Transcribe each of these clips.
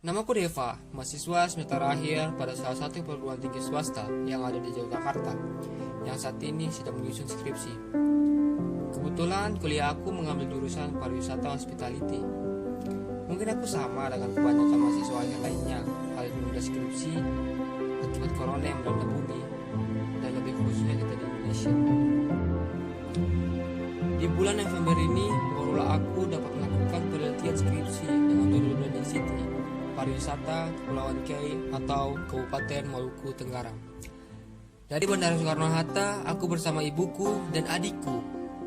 Namaku Deva, mahasiswa semester akhir pada salah satu perguruan tinggi swasta yang ada di Yogyakarta, yang saat ini sedang menyusun skripsi. Kebetulan kuliah aku mengambil jurusan pariwisata hospitality. Mungkin aku sama dengan kebanyakan mahasiswa akhir lainnya, harus menunda skripsi akibat corona yang melanda bumi, dan lebih khususnya kita di Indonesia. Di bulan November ini, barulah aku dapat melakukan penelitian skripsi dengan judul Branding City, Pariwisata Kepulauan Kei atau Kabupaten Maluku Tenggara. Dari Bandara Soekarno-Hatta, aku bersama ibuku dan adikku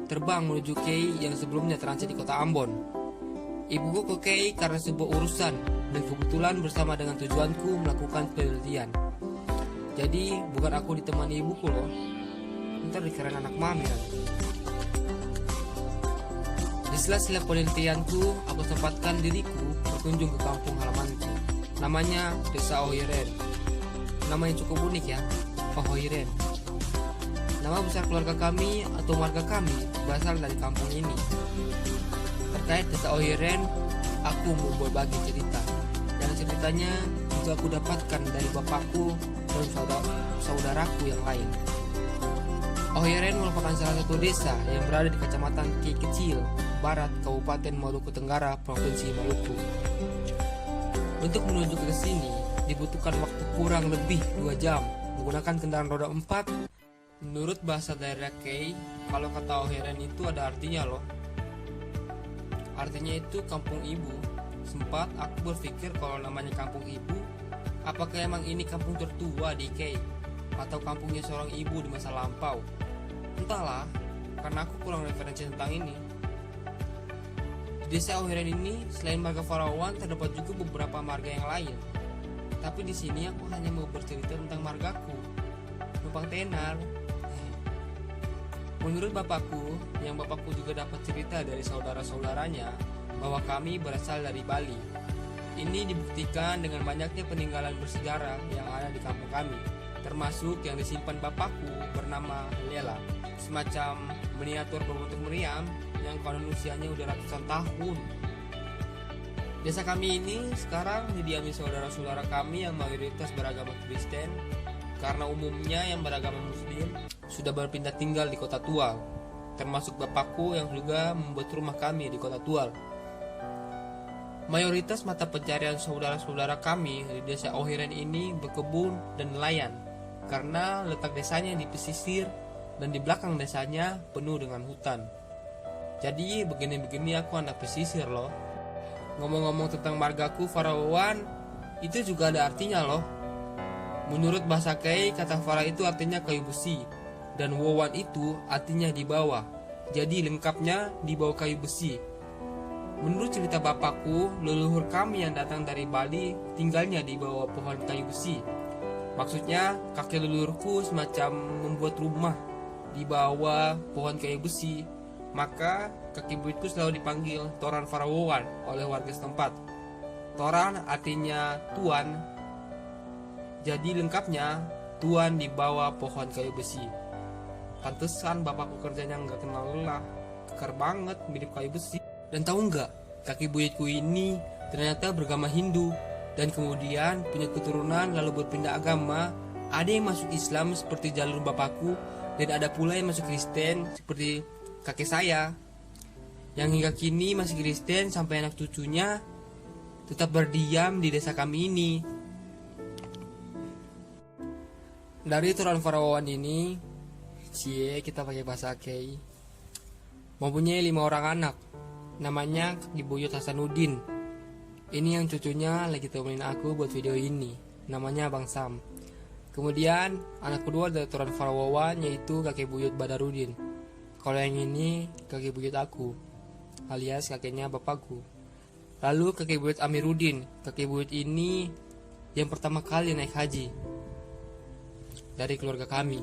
terbang menuju Kei yang sebelumnya transit di kota Ambon. Ibuku ke Kei karena sebuah urusan dan kebetulan bersama dengan tujuanku melakukan penelitian. Jadi bukan aku ditemani ibuku loh, ntar dikira anak mami nanti. Di sela-sela penelitianku, aku sempatkan diriku berkunjung ke kampung halamanku. Namanya Desa Ohiren. Namanya cukup unik ya, Ohiren. Nama besar keluarga kami atau marga kami berasal dari kampung ini. Terkait Desa Ohiren, aku mau berbagi cerita. Dan ceritanya juga aku dapatkan dari bapakku dan saudaraku yang lain. Ohiren merupakan salah satu desa yang berada di Kecamatan Kei Kecil, Barat, Kabupaten Maluku Tenggara, Provinsi Maluku. Untuk menuju ke sini dibutuhkan waktu kurang lebih 2 jam menggunakan kendaraan roda 4. Menurut bahasa daerah Kei, kalau kata Ohiren itu ada artinya loh. Artinya itu kampung ibu. Sempat aku berpikir kalau namanya kampung ibu, apakah emang ini kampung tertua di Kei atau kampungnya seorang ibu di masa lampau? Entahlah, karena aku kurang referensi tentang ini. Di Desa Ohiren ini, selain marga Farawan, terdapat juga beberapa marga yang lain. Tapi di sini aku hanya mau bercerita tentang margaku, numpang tenar. Menurut bapakku, yang bapakku juga dapat cerita dari saudara-saudaranya, bahwa kami berasal dari Bali. Ini dibuktikan dengan banyaknya peninggalan bersejarah yang ada di kampung kami, termasuk yang disimpan bapakku bernama Lela, semacam miniatur berbentuk meriam yang konon usianya udah ratusan tahun. Desa kami ini sekarang didiami saudara-saudara kami yang mayoritas beragama Kristen, karena umumnya yang beragama Muslim sudah berpindah tinggal di Kota Tual, termasuk bapakku yang juga membuat rumah kami di Kota Tual. Mayoritas mata pencarian saudara-saudara kami di Desa Ohiren ini berkebun dan nelayan, karena letak desanya di pesisir dan di belakang desanya penuh dengan hutan. Jadi begini-begini aku anak pesisir loh. Ngomong-ngomong tentang margaku Farawan, itu juga ada artinya loh. Menurut bahasa Kei, kata Fara itu artinya kayu besi, dan Wawan itu artinya di bawah. Jadi lengkapnya di bawah kayu besi. Menurut cerita bapakku, leluhur kami yang datang dari Bali tinggalnya di bawah pohon kayu besi. Maksudnya kakek leluhurku semacam membuat rumah di bawah pohon kayu besi. Maka kaki buyutku selalu dipanggil Toran Farawan oleh warga setempat. Toran artinya tuan. Jadi lengkapnya tuan di bawah pohon kayu besi. Pantesan bapakku kerjanya nggak kenal lelah, kekar banget mirip kayu besi. Dan tahu nggak, kaki buyutku ini ternyata beragama Hindu dan kemudian punya keturunan lalu berpindah agama. Ada yang masuk Islam seperti jalur bapakku dan ada pula yang masuk Kristen seperti kakek saya, yang hingga kini masih Kristen sampai anak cucunya tetap berdiam di desa kami ini. Dari Toran Farawan ini, kita pakai bahasa Kei, mempunyai 5 orang anak. Namanya Kaki Buyut Hasanuddin. Ini yang cucunya lagi temenin aku buat video ini. Namanya Bang Sam. Kemudian anak kedua dari Toran Farawan yaitu Kakek Buyut Badarudin. Kalau yang ini kakek buyut aku, alias kakeknya bapakku. Lalu kakek buyut Amiruddin. Kakek buyut ini yang pertama kali naik haji dari keluarga kami.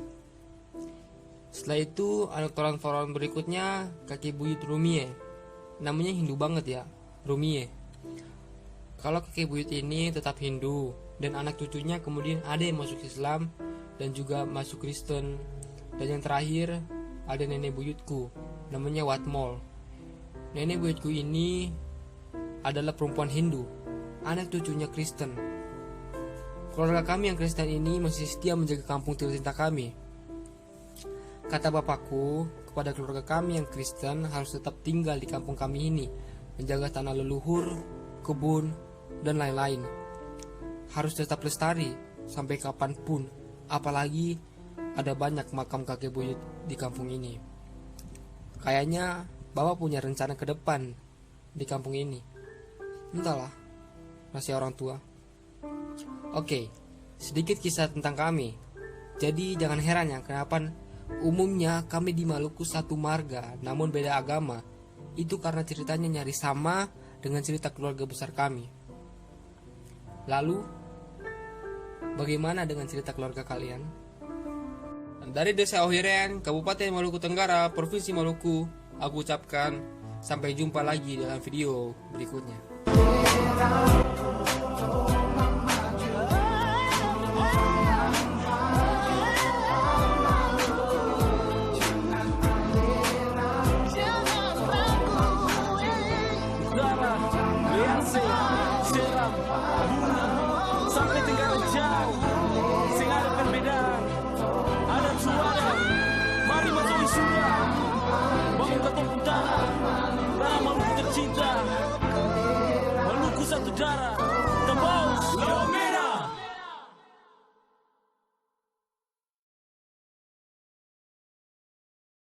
Setelah itu anak Toran Farawan berikutnya kakek buyut Rumie. Namanya Hindu banget ya, Rumie. Kalau kakek buyut ini tetap Hindu dan anak cucunya kemudian ada yang masuk Islam dan juga masuk Kristen. Dan yang terakhir ada nenek buyutku, namanya Watmol. Nenek buyutku ini adalah perempuan Hindu, anak cucunya Kristen. Keluarga kami yang Kristen ini masih setia menjaga kampung tercinta kami. Kata bapakku kepada keluarga kami yang Kristen harus tetap tinggal di kampung kami ini, menjaga tanah leluhur, kebun, dan lain-lain. Harus tetap lestari sampai kapanpun, apalagi ada banyak makam kakek buyut di kampung ini. Kayaknya Bapak punya rencana ke depan di kampung ini. Entahlah, rahasia orang tua. Oke, sedikit kisah tentang kami. Jadi jangan heran ya kenapa umumnya kami di Maluku satu marga namun beda agama. Itu karena ceritanya nyaris sama dengan cerita keluarga besar kami. Lalu, bagaimana dengan cerita keluarga kalian? Dari Desa Ohiren, Kabupaten Maluku Tenggara, Provinsi Maluku, aku ucapkan sampai jumpa lagi dalam video berikutnya.